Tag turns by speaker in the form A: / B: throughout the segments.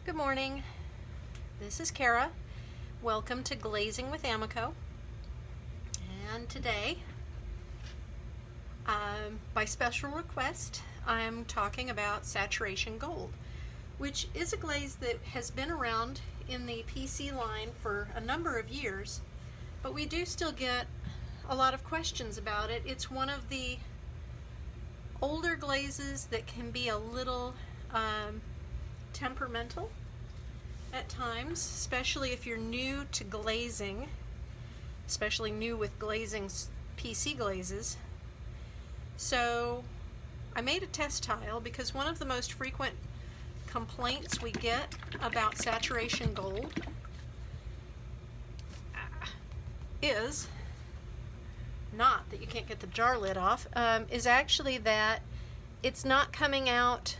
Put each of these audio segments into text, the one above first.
A: Good morning. This is Kara. Welcome to Glazing with AMACO. And today, by special request, I'm talking about saturation gold, which is a glaze that has been around in the PC line for a number of years, but we do still get a lot of questions about it. It's one of the older glazes that can be a little temperamental at times, especially if you're new to glazing, especially new with glazing PC glazes. So I made a test tile because one of the most frequent complaints we get about saturation gold is not that you can't get the jar lid off, is actually that it's not coming out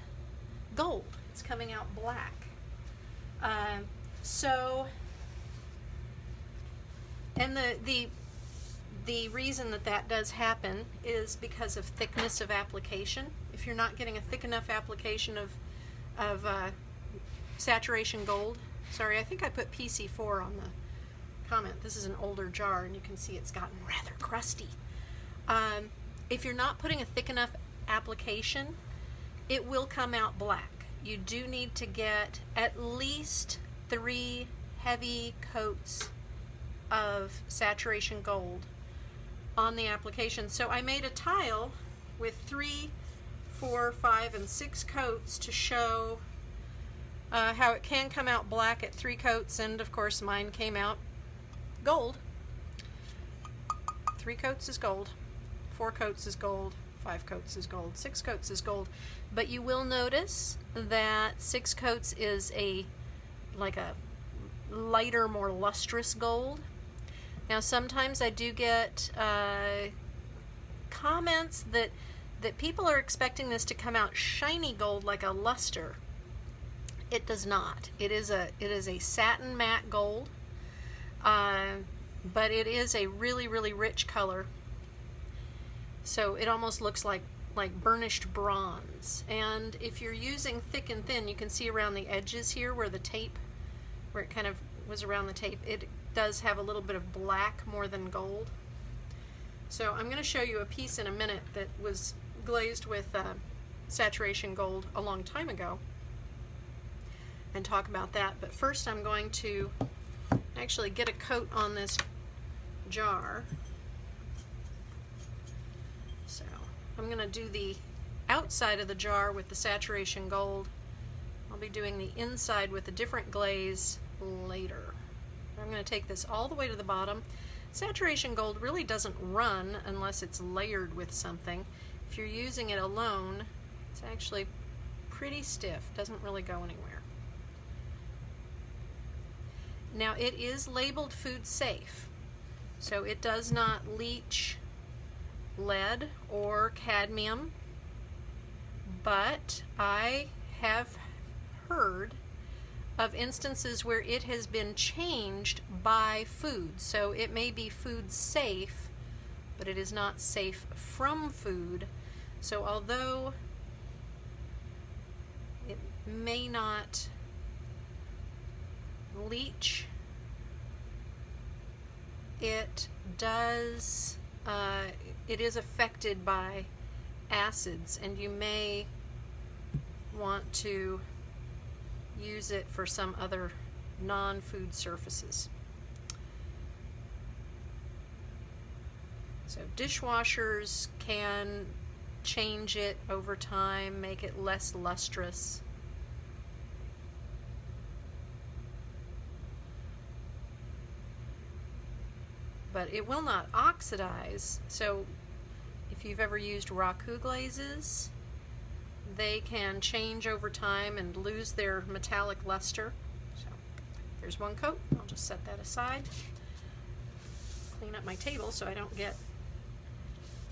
A: gold, it's coming out black. And the reason that does happen is because of thickness of application. If you're not getting a thick enough application of saturation gold, sorry, I think I put PC-04 on the comment. This is an older jar and you can see it's gotten rather crusty. If you're not putting a thick enough application, it will come out black. You do need to get at least 3 heavy coats of saturation gold on the application. So I made a tile with 3, 4, 5, and 6 coats to show how it can come out black at 3 coats, and of course mine came out gold. 3 coats is gold, 4 coats is gold, 5 coats is gold, 6 coats is gold. But you will notice that 6 coats is like a lighter, more lustrous gold. Now sometimes I do get comments that people are expecting this to come out shiny gold like a luster. It does not. It is a satin matte gold, but it is a really, really rich color. So it almost looks like burnished bronze. And if you're using thick and thin, you can see around the edges here where the tape, where it kind of was around the tape, it does have a little bit of black more than gold. So I'm going to show you a piece in a minute that was glazed with saturation gold a long time ago and talk about that. But first I'm going to actually get a coat on this jar. So I'm going to do the outside of the jar with the saturation gold. I'll be doing the inside with a different glaze later. I'm going to take this all the way to the bottom. Saturation gold really doesn't run unless it's layered with something. If you're using it alone, it's actually pretty stiff, doesn't really go anywhere. Now it is labeled food safe, so it does not leach lead or cadmium, but I have heard of instances where it has been changed by food. So it may be food safe, but it is not safe from food. So although it may not leach, it does it is affected by acids, and you may want to use it for some other non-food surfaces. So dishwashers can change it over time, make it less lustrous. But it will not oxidize. So if you've ever used raku glazes, they can change over time and lose their metallic luster. So there's one coat. I'll just set that aside. Clean up my table so I don't get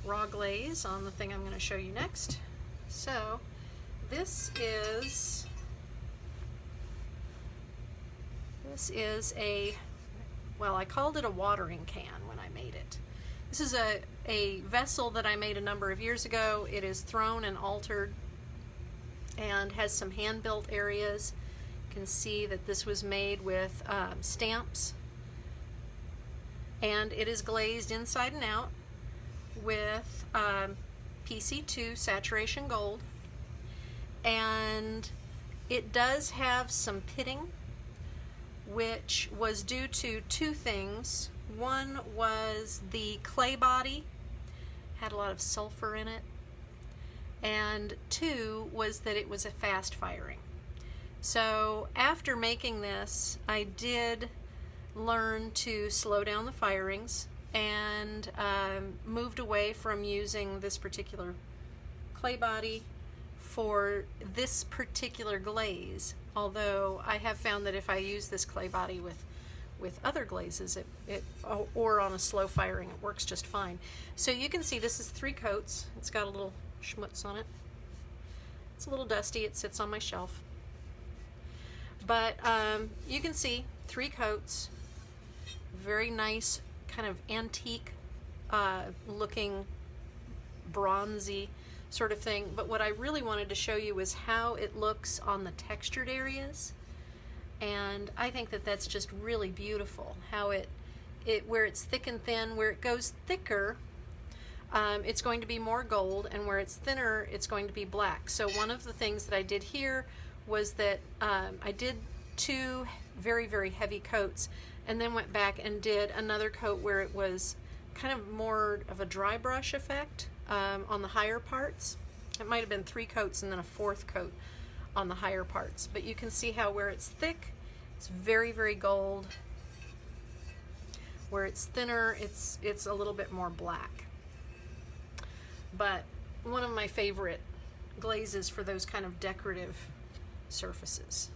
A: raw glaze on the thing I'm going to show you next. So this is a, well, I called it a watering can when I made it. This is a vessel that I made a number of years ago. It is thrown and altered and has some hand-built areas. can see that this was made with stamps, and it is glazed inside and out with PC-02 saturation gold, and it does have some pitting, which was due to two things. One was the clay body had a lot of sulfur in it, and two was that it was a fast firing. So after making this, I did learn to slow down the firings, and moved away from using this particular clay body for this particular glaze, although I have found that if I use this clay body with other glazes, or on a slow firing, it works just fine. So you can see this is 3 coats. It's got a little schmutz on it. It's a little dusty. It sits on my shelf. But you can see 3 coats, very nice, kind of antique looking bronzy sort of thing. But what I really wanted to show you is how it looks on the textured areas, and I think that that's just really beautiful. How it where it's thick and thin, where it goes thicker, it's going to be more gold, and where it's thinner, it's going to be black. So one of the things that I did here was that I did 2 very, very heavy coats, and then went back and did another coat where it was kind of more of a dry brush effect on the higher parts. It might have been 3 coats and then a 4th coat on the higher parts. But you can see how where it's thick, it's very, very gold. Where it's thinner, it's a little bit more black. But one of my favorite glazes for those kind of decorative surfaces.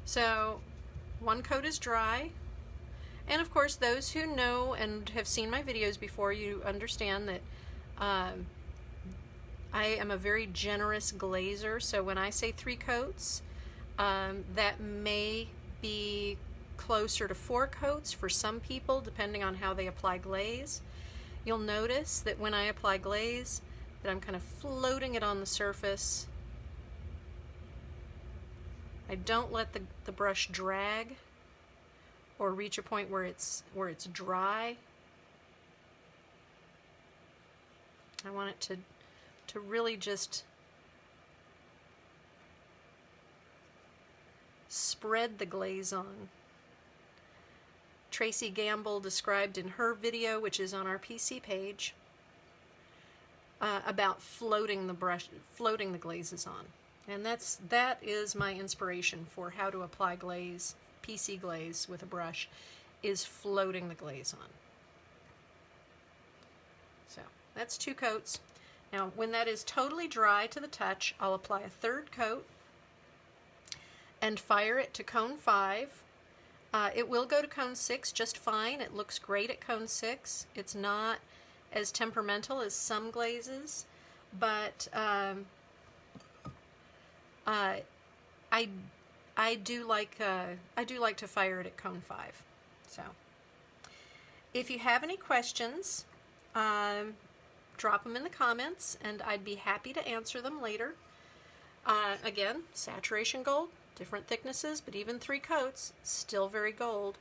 A: So 1 coat is dry, and of course those who know and have seen my videos before, you understand that I am a very generous glazer. So when I say 3 coats, that may be closer to 4 coats for some people, depending on how they apply glaze. You'll notice that when I apply glaze, that I'm kind of floating it on the surface. I don't let the brush drag or reach a point where it's dry. I want it to really just spread the glaze on. Tracy Gamble described in her video, which is on our PC page, about floating the glazes on. And that is my inspiration for how to apply glaze, PC glaze with a brush, is floating the glaze on. So that's 2 coats. Now when that is totally dry to the touch, I'll apply a 3rd coat and fire it to cone 5. It will go to cone 6 just fine. It looks great at cone 6. It's not as temperamental as some glazes, but I do like to fire it at cone 5. So if you have any questions, drop them in the comments, and I'd be happy to answer them later. Again, saturation gold, different thicknesses, but even 3 coats, still very gold.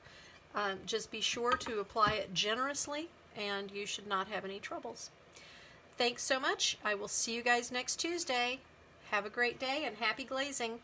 A: Just be sure to apply it generously, and you should not have any troubles. Thanks so much. I will see you guys next Tuesday. Have a great day and happy glazing.